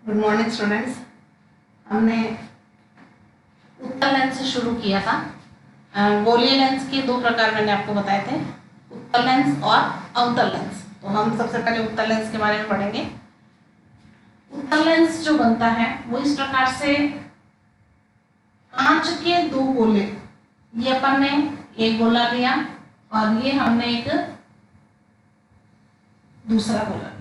Good morning students. हमने उत्तल lens से शुरू किया था। गोलीय लेंस के दो प्रकार मैंने आपको बताए थे, उत्तल लेंस और अवतल लेंस। तो हम सबसे पहले उत्तल लेंस के बारे में पढ़ेंगे। उत्तल लेंस जो बनता है वो इस प्रकार से, कांच के दो गोले, ये अपन ने एक गोला लिया और ये हमने एक दूसरा गोला लिया।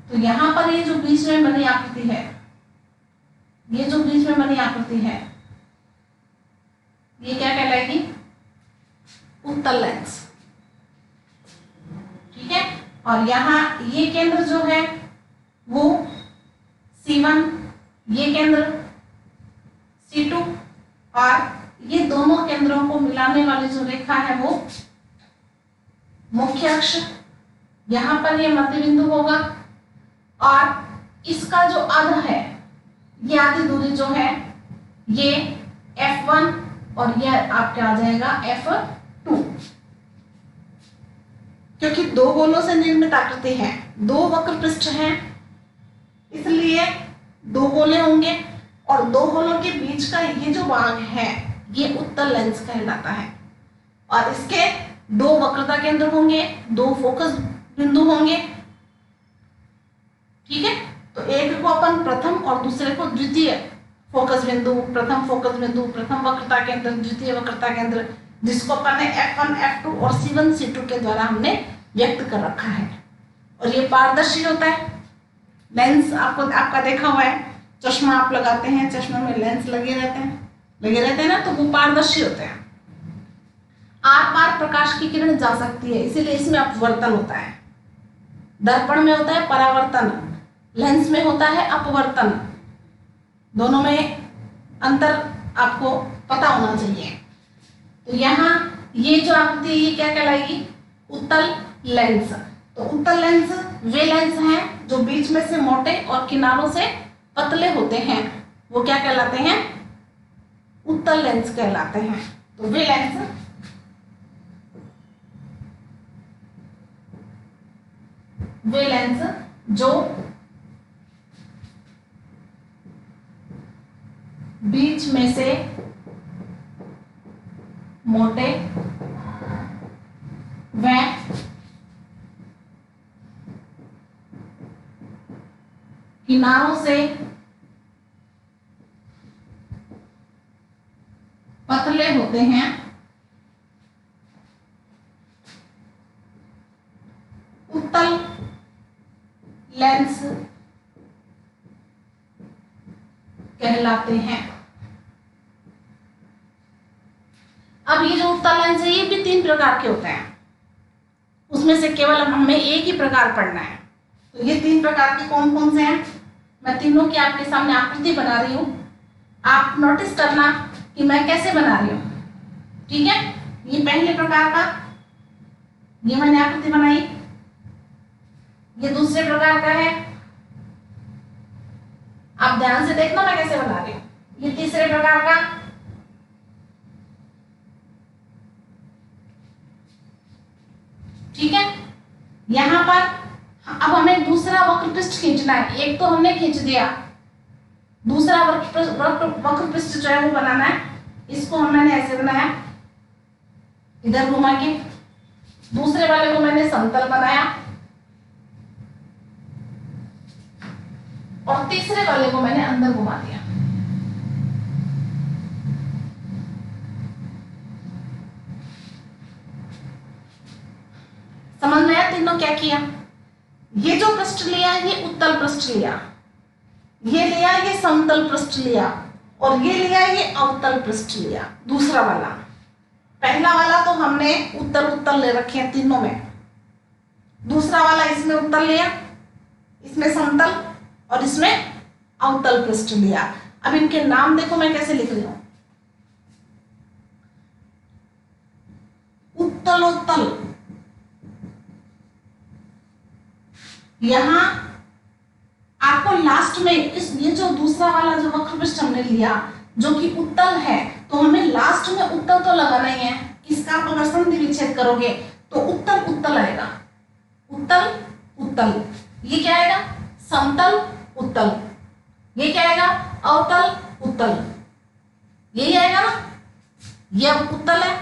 तो यहां पर ये जो बीच में बनी आकृति है, ये जो बीच में बनी आकृति है, ये क्या कहलाएगी? उत्तल लेंस। ठीक है। और यहाँ ये केंद्र जो है वो C1, ये केंद्र C2, और ये दोनों केंद्रों को मिलाने वाली जो रेखा है वो मुख्य अक्ष, यहां पर ये मध्य बिंदु होगा। और इसका जो आधा है, ये आधी दूरी जो है ये F1 और ये आपका आ जाएगा F2। क्योंकि दो गोलों से निर्मित आकृति है, दो वक्र पृष्ठ हैं, इसलिए दो गोले होंगे और दो गोलों के बीच का ये जो भाग है ये उत्तल लेंस कहलाता है। और इसके दो वक्रता केंद्र होंगे, दो फोकस बिंदु होंगे। ठीक है। तो एक को अपन प्रथम और दूसरे को द्वितीय फोकस बिंदु, प्रथम फोकस बिंदु, प्रथम वक्रता केंद्र, द्वितीय वक्रता केंद्र, जिसको अपन ने F1, F2 और C1, C2 के द्वारा हमने व्यक्त कर रखा है। और ये पारदर्शी होता है। लेंस आपका देखा हुआ है, चश्मा आप लगाते हैं, चश्मे में लेंस लगे रहते हैं ना, तो वो पारदर्शी होते हैं। आर पार प्रकाश की किरण जा सकती है, इसीलिए इसमें अपवर्तन होता है। दर्पण में होता है परावर्तन, लेंस में होता है अपवर्तन। दोनों में अंतर आपको पता होना चाहिए। तो यहाँ ये जो आकृति, ये क्या कहलाएगी? उत्तल लेंस। तो उत्तल लेंस वे लेंस हैं जो बीच में से मोटे और किनारों से पतले होते हैं, वो क्या कहलाते हैं? उत्तल लेंस कहलाते हैं। तो वे लेंस जो बीच में से मोटे व किनारों से पतले होते हैं, उत्तल लेंस कहलाते हैं। अब ये जो उत्तल लेंस है ये भी 3 प्रकार के होते हैं, उसमें से केवल हमें एक ही प्रकार पढ़ना है। तो ये 3 प्रकार के कौन कौन से हैं, मैं तीनों की आपके सामने आकृति बना रही हूं, आप नोटिस करना कि मैं कैसे बना रही हूं। ठीक है। ये पहले प्रकार का, ये मैंने आकृति बनाई। ये दूसरे प्रकार का है, आप ध्यान से देखना मैं कैसे बना रही हूं। ये तीसरे प्रकार का, ठीक है। यहां पर अब हमें दूसरा वक्र पृष्ठ खींचना है। एक तो हमने खींच दिया, दूसरा वक्र पृष्ठ जो है वो बनाना है। इसको मैंने ऐसे बनाया, इधर घुमा के। दूसरे वाले को मैंने समतल बनाया और तीसरे वाले को मैंने अंदर घुमा दिया। समझ में आया तीनों क्या किया? ये जो पृष्ठ लिया ये उत्तल पृष्ठ लिया, ये लिया ये समतल पृष्ठ लिया, और ये लिया ये अवतल पृष्ठ लिया। दूसरा वाला, पहला वाला तो हमने उत्तल ले रखे हैं तीनों में। दूसरा वाला इसमें उत्तल लिया, इसमें समतल और इसमें अवतल पृष्ठ लिया। अब इनके नाम देखो मैं कैसे लिख रही हूं। उत्तलोत्तल, यहां आपको लास्ट में ये जो दूसरा वाला जो वक्र पृष्ठ हमने लिया जो कि उत्तल है, तो हमें लास्ट में उत्तल तो लगाना ही है। किसका इसका आप अगर संधि विच्छेद करोगे तो उत्तल उत्तल आएगा, उत्तल उत्तल। ये क्या आएगा? समतल उत्तल। ये क्या आएगा? अवतल उत्तल। यही आएगा ना, ये उत्तल है,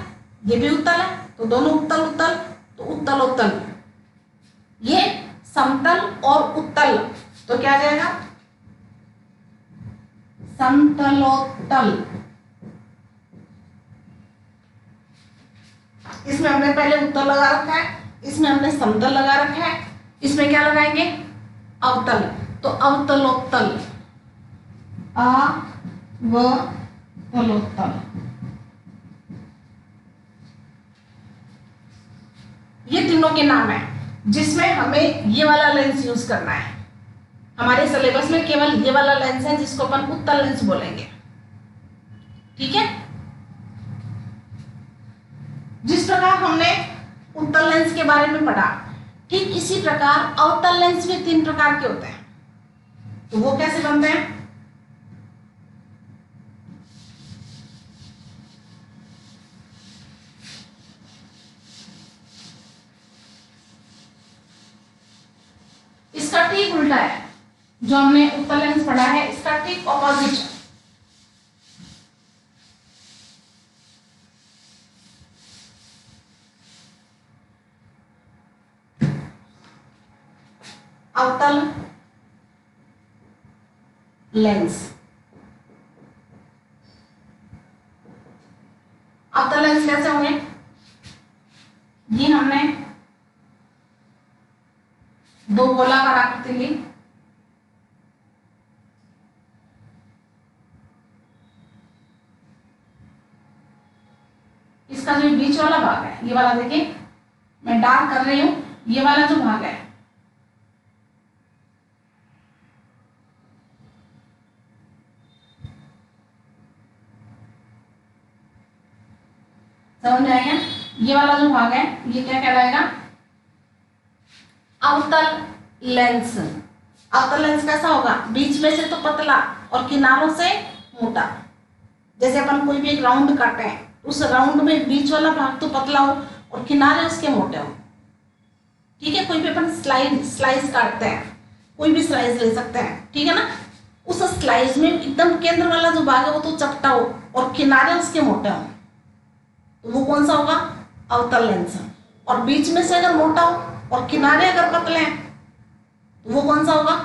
ये भी उत्तल है, तो दोनों उत्तल उत्तल, तो उत्तल उत्तल। ये समतल और उत्तल, तो क्या आ जाएगा? समतलोत्तल। इसमें हमने पहले उत्तल लगा रखा है, इसमें हमने समतल लगा रखा है, इसमें क्या लगाएंगे? अवतल, तो अवतलोत्तल, अवतलोत्तल। ये तीनों के नाम है जिसमें हमें ये वाला लेंस यूज करना है। हमारे सिलेबस में केवल ये वाला लेंस है जिसको अपन उत्तल लेंस बोलेंगे, ठीक है। जिस प्रकार हमने उत्तल लेंस के बारे में पढ़ा, ठीक इसी प्रकार अवतल लेंस भी 3 प्रकार के होते हैं। तो वो कैसे बनते हैं? इसका ठीक उल्टा है, जो हमने उत्तल लेंस पढ़ा है इसका ठीक ऑपोजिट है। अवतल लेंस, अवतल लेंस कैसे होंगे? ये हमने दो गोलाकार आकृति ली, इसका जो बीच वाला भाग है, ये वाला देखिए मैं डार्क कर रही हूं, ये वाला जो भाग है समझ में आएगा? ये वाला जो भाग है ये क्या कहलाएगा? अवतल लेंस। अवतल लेंस कैसा होगा? बीच में से तो पतला और किनारों से मोटा। जैसे अपन कोई भी एक राउंड काटे हैं, उस राउंड में बीच वाला भाग तो पतला हो और किनारे उसके मोटे हो, ठीक है। कोई भी अपन स्लाइस काटते हैं, कोई भी स्लाइस ले सकते हैं, ठीक है ना। उस स्लाइस में एकदम केंद्र वाला जो भाग है वो तो चपटा हो और किनारे उसके मोटे हो, तो वो कौन सा होगा? अवतल लेंस। और बीच में से अगर मोटा हो और किनारे अगर पतले हैं तो वो कौन सा होगा?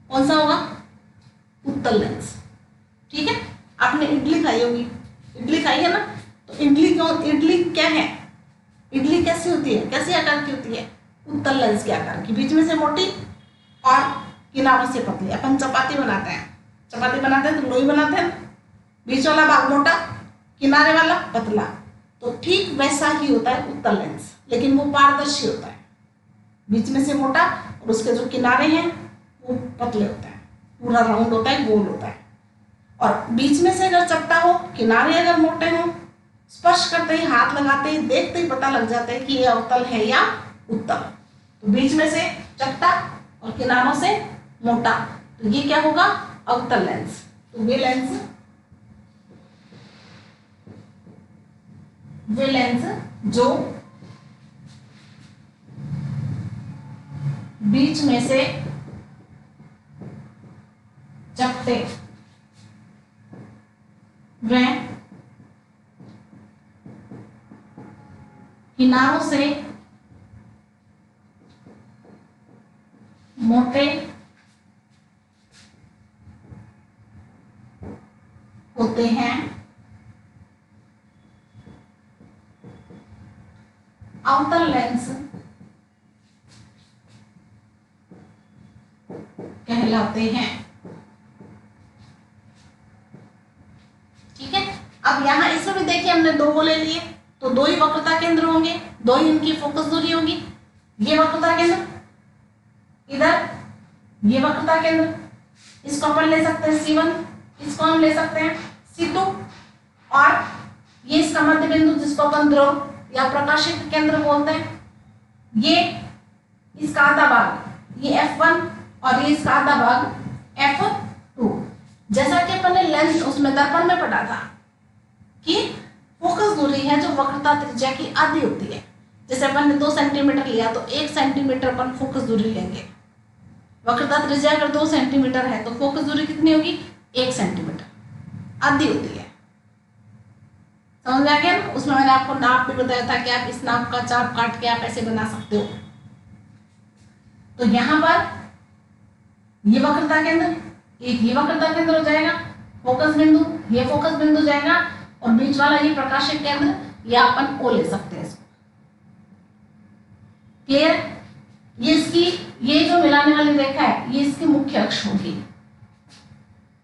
कौन सा होगा? उत्तल लेंस, ठीक है। आपने इडली खाई होगी, इडली खाई है ना, तो इडली क्या है? इडली कैसी होती है? कैसी आकार की होती है? उत्तल लेंस के आकार की, बीच में से मोटी और किनारों से पतली। अपन चपाती बनाते हैं, चपाती बनाते हैं तो लोई बनाते हैं, बीच वाला भाग मोटा, किनारे वाला पतला, तो ठीक वैसा ही होता है उत्तल लेंस, लेकिन वो पारदर्शी होता है। बीच में से मोटा और उसके जो किनारे हैं वो पतले होते हैं, पूरा राउंड होता है, गोल होता है। और बीच में से अगर चपटा हो, किनारे अगर मोटे हो, स्पर्श करते ही, हाथ लगाते ही, देखते ही पता लग जाता है कि ये अवतल है या उत्तल। तो बीच में से चपटा और किनारों से मोटा, तो ये क्या होगा? अवतल लेंस। तो वे लेंस जो बीच में से चपटे व किनारों से मोटे होते हैं, अवतल लेंस कहलाते हैं, ठीक है। अब यहां इसमें भी देखिए हमने दो गोले लिए, तो दो ही वक्रता केंद्र होंगे, दो ही इनकी फोकस दूरी होगी। ये वक्रता केंद्र इधर, ये वक्रता केंद्र, इसको अपन ले सकते हैं C1, इसको हम ले सकते हैं C2, और ये इसका मध्य बिंदु जिसको अपन ध्रुव या प्रकाशित केंद्र बोलते हैं, ये इसका आधा भाग ये F1 और ये इसका आधा भाग F2। जैसा कि अपन ने लेंस उसमें दर्पण में पढ़ा था कि फोकस वक्रता त्रिज्या की आधी होती है। जैसे अपन ने 2 सेंटीमीटर लिया तो 1 सेंटीमीटर अपन फोकस दूरी लेंगे। वक्रता त्रिज्या अगर 2 सेंटीमीटर है तो फोकस दूरी कितनी होगी? 1 सेंटीमीटर, आधी होती है। समझ में आ गया ना? उसमें मैंने आपको नाप भी बताया था कि आप इस नाप का चाप काट के आप ऐसे बना सकते हो। तो यहाँ पर ये वक्रता केंद्र, एक ये वक्रता केंद्र हो जाएगा फोकस बिंदु, ये फोकस बिंदु जाएगा, और बीच वाला ये प्रकाशिक केंद्र, ये अपन ओ ले सकते हैं इसको। क्लियर? ये इसकी, ये जो मिलाने वाली रेखा है ये इसकी मुख्य अक्ष होगी।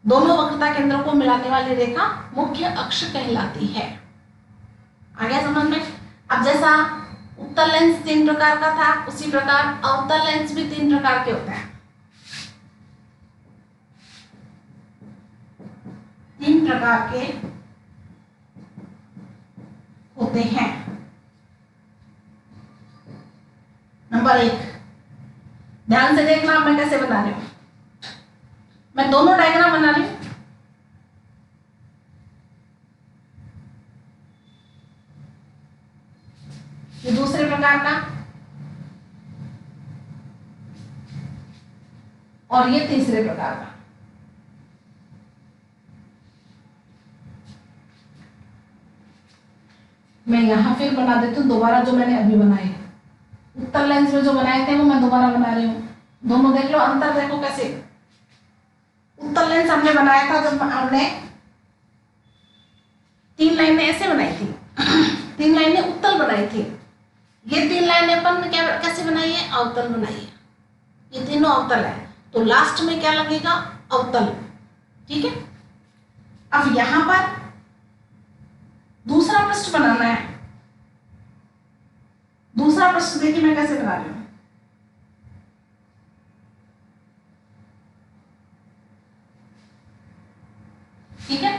दोनों वक्रता केंद्रों को मिलाने वाली रेखा मुख्य अक्ष कहलाती है। आ गया समझ में? अब जैसा उत्तल लेंस 3 प्रकार का था, उसी प्रकार अवतल लेंस भी 3 प्रकार के होते हैं। 3 प्रकार के होते हैं। नंबर 1, ध्यान से देखना मैं कैसे बना रही हूं। मैं दोनों डायग्राम बना रही हूं। ये दूसरे प्रकार का, और ये तीसरे प्रकार का। मैं यहां फिर बना देती हूँ दोबारा जो मैंने अभी बनाए। उत्तल लेंस में जो बनाए थे वो मैं दोबारा बना रही हूँ। दोनों देख लो, अंतर देखो कैसे। उत्तल लेंस हमने बनाया था जब हमने 3 लाइनें ऐसे बनाई थी 3 लाइनें उत्तल बनाई थी। ये 3 लाइनें अपन क्या कैसे बनाई है? अवतल बनाई है। ये तीनों अवतल है, तो लास्ट में क्या लगेगा? अवतल। ठीक है। अब यहां पर दूसरा पृष्ठ बनाना है। दूसरा पृष्ठ देखिए मैं कैसे बना रही हूं। ठीक है।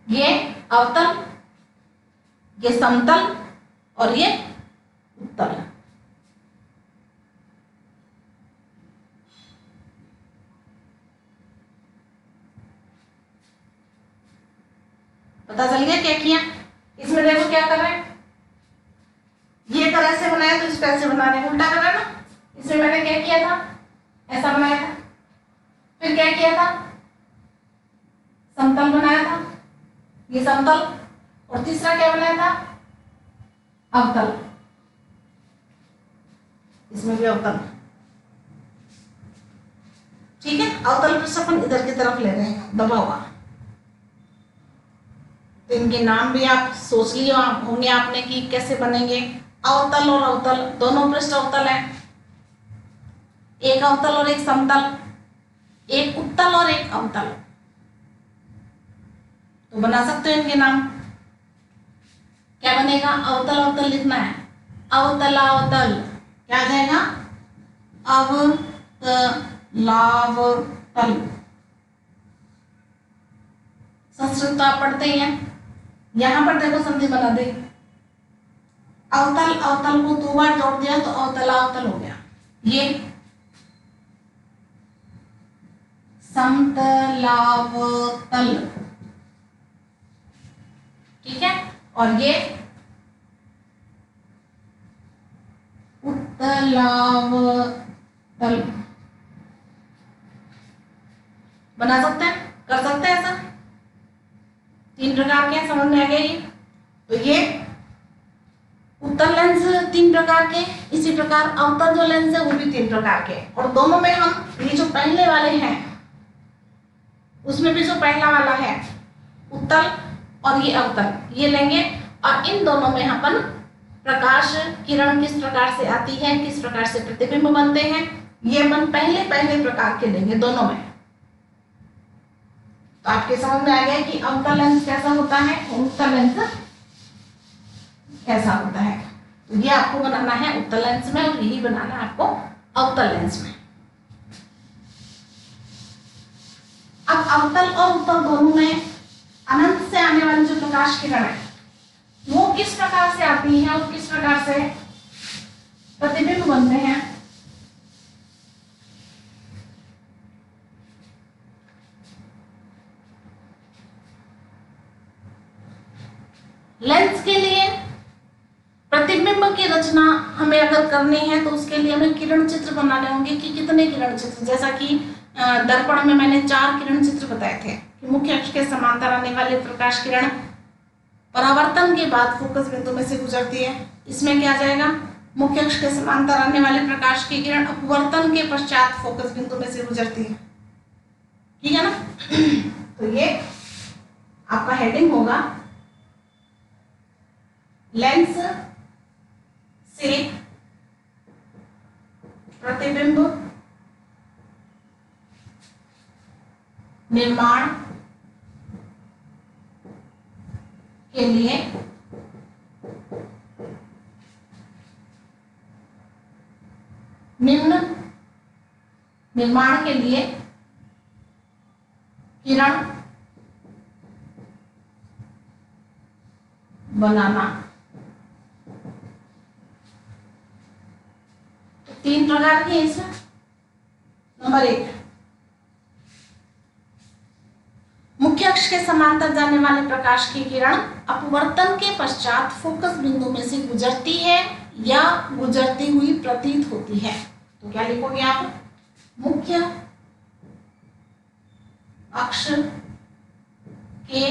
ये अवतल, ये समतल, और ये उत्तल। पता चल गया क्या किया? इसमें देखो क्या कर रहे हैं, ये अगर ऐसे बनाया तो इस पर ऐसे बना रहे हैं, उल्टा कर रहे हैं ना। इसमें मैंने क्या किया था? ऐसा बनाया था, फिर क्या किया था? समतल बनाया था, ये समतल, और तीसरा क्या बनाया था? अवतल। इसमें भी अवतल। ठीक है। अवतल पृष्ठ अपन इधर की तरफ ले रहे हैं दबा हुआ। तो इनके नाम भी आप सोच लिए होंगे आपने कि कैसे बनेंगे। अवतल और अवतल, दोनों पृष्ठ अवतल है। एक अवतल और एक समतल, एक उत्तल और एक अवतल। तो बना सकते हो इनके नाम। क्या बनेगा? अवतल अवतल लिखना है। अवतलावतल क्या आ जाएगा? अवतलावतल। संस्कृत तो आप पढ़ते ही हैं। यहां पर देखो संधि बना दे। अवतल अवतल को 2 बार जोड़ दिया तो अवतलावतल हो गया। ये समतलावतल। ठीक है। और ये उत्तलावतल। बना सकते हैं, कर सकते हैं ऐसा। 3 प्रकार के, समझ में आ गया ये? तो ये उत्तल लेंस 3 प्रकार के, इसी प्रकार अवतल जो लेंस है वो भी 3 प्रकार के। और दोनों में हम ये जो पहले वाले हैं उसमें भी जो पहला वाला है उत्तल और ये अवतल, ये लेंगे। और इन दोनों में अपन प्रकाश किरण किस प्रकार से आती है, किस प्रकार से प्रतिबिंब बनते हैं, ये अपन पहले प्रकार के लेंगे दोनों में। तो आपके समझ में आ गया कि अवतल लेंस कैसा होता है और उत्तल लेंस कैसा होता है। तो ये आपको बनाना है उत्तल लेंस में, और यही बनाना है आपको अवतल लेंस में। अब अवतल और उत्तल दोनों में अनंत से आने वाली जो प्रकाश किरण है वो किस प्रकार से आती है और किस प्रकार से प्रतिबिंब बनते हैं, लेंस के लिए प्रतिबिंब की रचना हमें अगर करनी है तो उसके लिए हमें किरण चित्र बनाने होंगे कि कितने किरण चित्र, जैसा कि दर्पण में मैंने 4 किरण चित्र बताए थे कि मुख्य अक्ष के समांतर आने वाले प्रकाश किरण परावर्तन के बाद फोकस बिंदु में से गुजरती है। इसमें क्या आ जाएगा, मुख्य अक्ष के समांतर आने वाले प्रकाश की किरण अपवर्तन के पश्चात फोकस बिंदु में से गुजरती है। ठीक है ना। तो ये आपका हेडिंग होगा लेंस से प्रतिबिंब निर्माण के लिए निम्न निर्माण के लिए किरण बनाना। तो 3 प्रकार की है इसमें। नंबर 1, मुख्य अक्ष के समांतर जाने वाले प्रकाश की किरण अपवर्तन के पश्चात फोकस बिंदु में से गुजरती है या गुजरती हुई प्रतीत होती है। तो क्या लिखोगे आप, मुख्य अक्ष के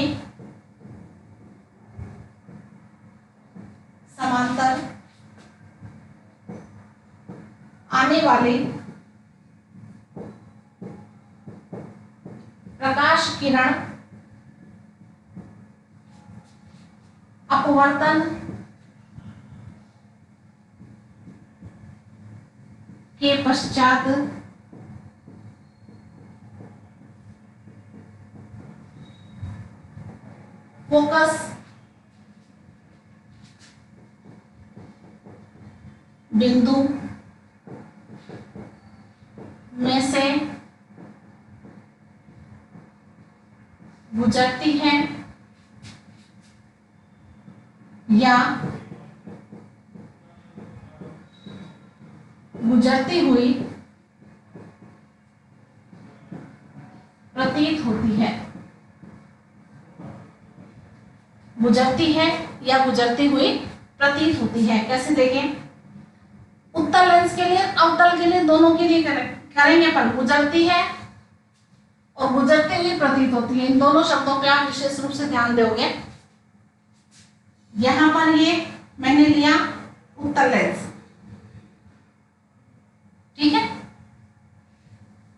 समांतर आने वाले प्रकाश किरण अपवर्तन के पश्चात फोकस बिंदु में से गुजरती है या गुजरती हुई प्रतीत होती है। गुजरती है या गुजरती हुई प्रतीत होती है। कैसे देखें, उत्तल लेंस के लिए, अवतल के लिए, दोनों के लिए करेंगे अपन। गुजरती है और गुजरती हुई प्रतीत होती है, इन दोनों शब्दों पे आप विशेष रूप से ध्यान दोगे। यहां पर ये मैंने लिया उत्तल लेंस, ठीक है,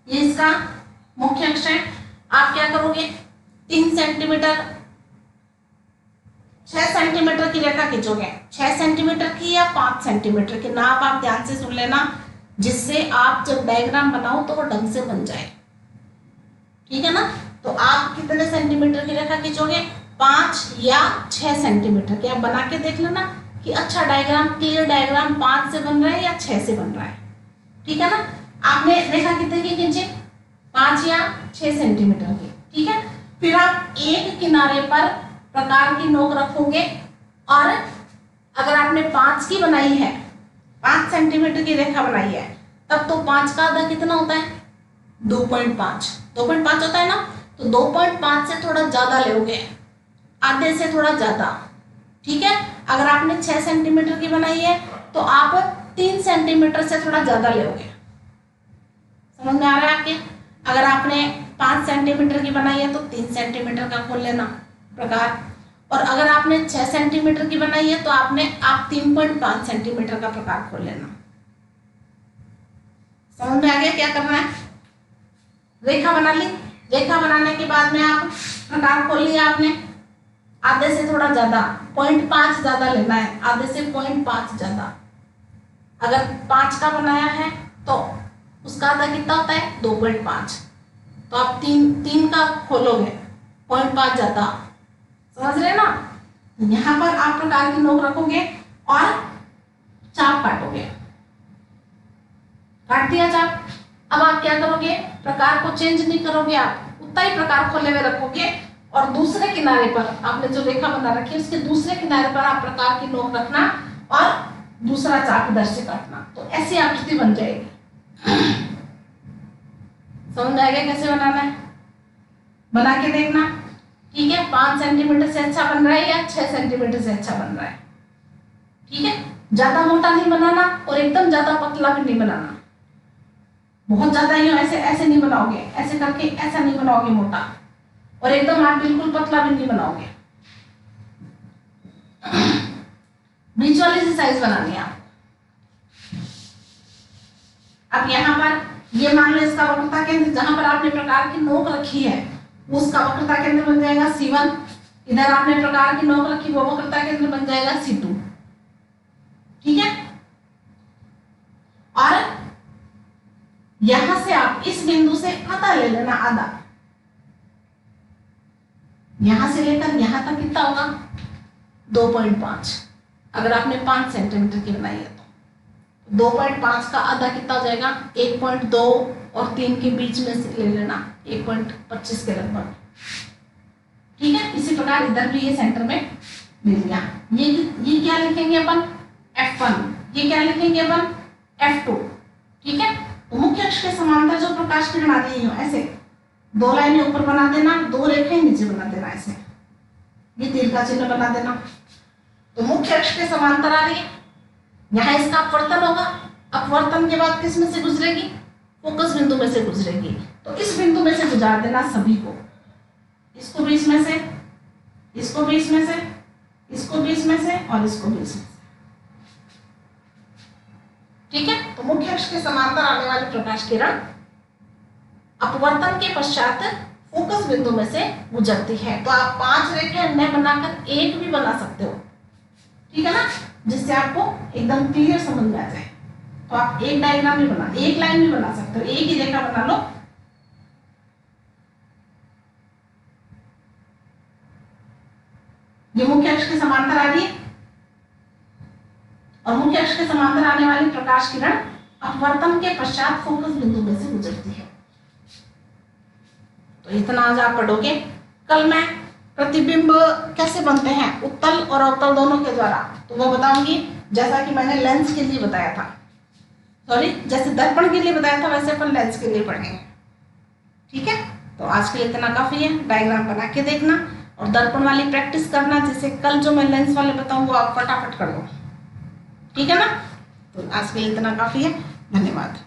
ये इसका मुख्य अक्ष है। आप क्या करोगे, 3 सेंटीमीटर 6 सेंटीमीटर की रेखा खींचोगे, 6 सेंटीमीटर की या 5 सेंटीमीटर की, नाप आप ध्यान से सुन लेना, जिससे आप जब डायग्राम बनाओ तो वो ढंग से बन जाए। ठीक है ना। तो आप कितने सेंटीमीटर की रेखा खींचोगे, 5 या 6 सेंटीमीटर की। आप बना के देख लेना कि अच्छा डायग्राम, क्लियर डायग्राम 5 से बन रहा है या 6 से बन रहा है। ठीक है ना। आपने रेखा कितने की खींची, 5 या 6 सेंटीमीटर की। ठीक है। फिर आप एक किनारे पर प्रकार की नोक रखोगे और अगर आपने 5 की बनाई है, 5 सेंटीमीटर की रेखा बनाई है, तब तो 5 का आधा कितना होता है, 2.5 होता है ना। तो 2.5 से थोड़ा ज्यादा लोगे, आधे से थोड़ा ज्यादा। ठीक है। अगर आपने 6 सेंटीमीटर की बनाई है तो आप 3 सेंटीमीटर से थोड़ा ज्यादा लोगे। समझ में आ रहा है आपके। अगर आपने 5 सेंटीमीटर की बनाई है तो 3 सेंटीमीटर का खोल लेना प्रकार, और अगर आपने 6 सेंटीमीटर की बनाई है तो आप 3.5 सेंटीमीटर का प्रकार खोल लेना। समझ में आ गया क्या करना है। रेखा बना ली, रेखा बनाने के बाद में आप प्रकार खोल लिया आपने, आधे से थोड़ा ज्यादा 0.5 ज्यादा लेना है, आधे से 0.5 ज्यादा। अगर 5 का बनाया है तो उसका आधा कितना होता है, 2.5। तो आप 3 का खोलोगे, 0.5 ज्यादा। समझ रहे ना। यहाँ पर आप प्रकार की नोक रखोगे और चाप काटोगे। काट दिया चाप। अब आप क्या करोगे, प्रकार को चेंज नहीं करोगे, आप उतना ही प्रकार खोले हुए रखोगे और दूसरे किनारे पर आपने जो रेखा बना रखी है उसके दूसरे किनारे पर आप प्रकार की नोक रखना और दूसरा चाप इधर से काटना। तो ऐसी आकृति बन जाएगी। समझ आएगा कैसे बनाना है, बना के देखना। ठीक है। 5 सेंटीमीटर से अच्छा बन रहा है या 6 सेंटीमीटर से अच्छा बन रहा है। ठीक है, ज्यादा मोटा नहीं बनाना और एकदम ज्यादा पतला भी नहीं बनाना। बहुत ज्यादा ही ऐसे ऐसे नहीं बनाओगे, ऐसे करके ऐसा नहीं बनाओगे मोटा, और एकदम आप बिल्कुल पतला भी नहीं बनाओगे। बीच वाली सी साइज बनानी है आप। अब यहाँ पर ये मान लो इसका वक्रता केंद्र जहां पर आपने प्रकार की नोक रखी है उसका वक्रता केंद्र बन जाएगा C1। इधर आपने प्रकार की नोक रखी वो वक्रता केंद्र बन जाएगा C2। ठीक है, और यहां से आप इस बिंदु से आधा ले लेना, आधा। यहां से लेकर यहां तक कितना होगा 2.5। अगर आपने 5 सेंटीमीटर की बनाई है तो 2.5 का आधा कितना हो जाएगा 1.2 और 3 के बीच में से ले लेना 1.25 के लगभग। ठीक है, इसी प्रकार इधर भी ये सेंटर में मिल गया। ये क्या लिखेंगे अपन F1, ये क्या लिखेंगे अपन F2। ठीक है, तो मुख्य अक्ष के समांतर जो प्रकाश किरण आ रही है ऐसे 2 लाइनें ऊपर बना देना, 2 रेखाएं नीचे बना देना, ऐसे ये तीर का चिन्ह बना देना। तो मुख्य अक्ष के समांतर आ रही है, यहाँ इसका अपवर्तन होगा। अपवर्तन के बाद किस में से गुजरेगी, फोकस बिंदु में से गुजरेगी। तो इस बिंदु में से गुजार देना सभी को, इसको बीच में से, इसको बीच में से, इसको बीच में से और इसको बीच में से। ठीक है, तो मुख्य अक्ष के समांतर आने वाली प्रकाश किरण अपवर्तन के पश्चात फोकस बिंदु में से गुजरती है। तो आप 5 रेखाएं न बनाकर एक भी बना सकते हो। ठीक है ना, जिससे आपको एकदम क्लियर समझ में आ जाए। तो आप एक डायग्राम भी बना, एक लाइन भी बना सकते हो, एक ही रेखा बना लो। ये मुख्य अक्ष के समांतर आ रही है और मुख्य अक्ष के समांतर आने वाली प्रकाश किरण अपवर्तन के पश्चात फोकस बिंदु में से गुजरती है। तो इतना आज आप पढ़ोगे। कल मैं प्रतिबिंब कैसे बनते हैं उत्तल और अवतल दोनों के द्वारा तो वो बताऊंगी, जैसा कि मैंने लेंस के लिए बताया था, सॉरी जैसे दर्पण के लिए बताया था वैसे अपन लेंस के लिए पढ़ेंगे। ठीक है, तो आज के लिए इतना काफी है। डायग्राम बना के देखना और दर्पण वाली प्रैक्टिस करना, जिससे कल जो मैं लेंस वाले बताऊं वो आप फटाफट कर दो। ठीक है ना, तो आज के लिए इतना काफी है। धन्यवाद।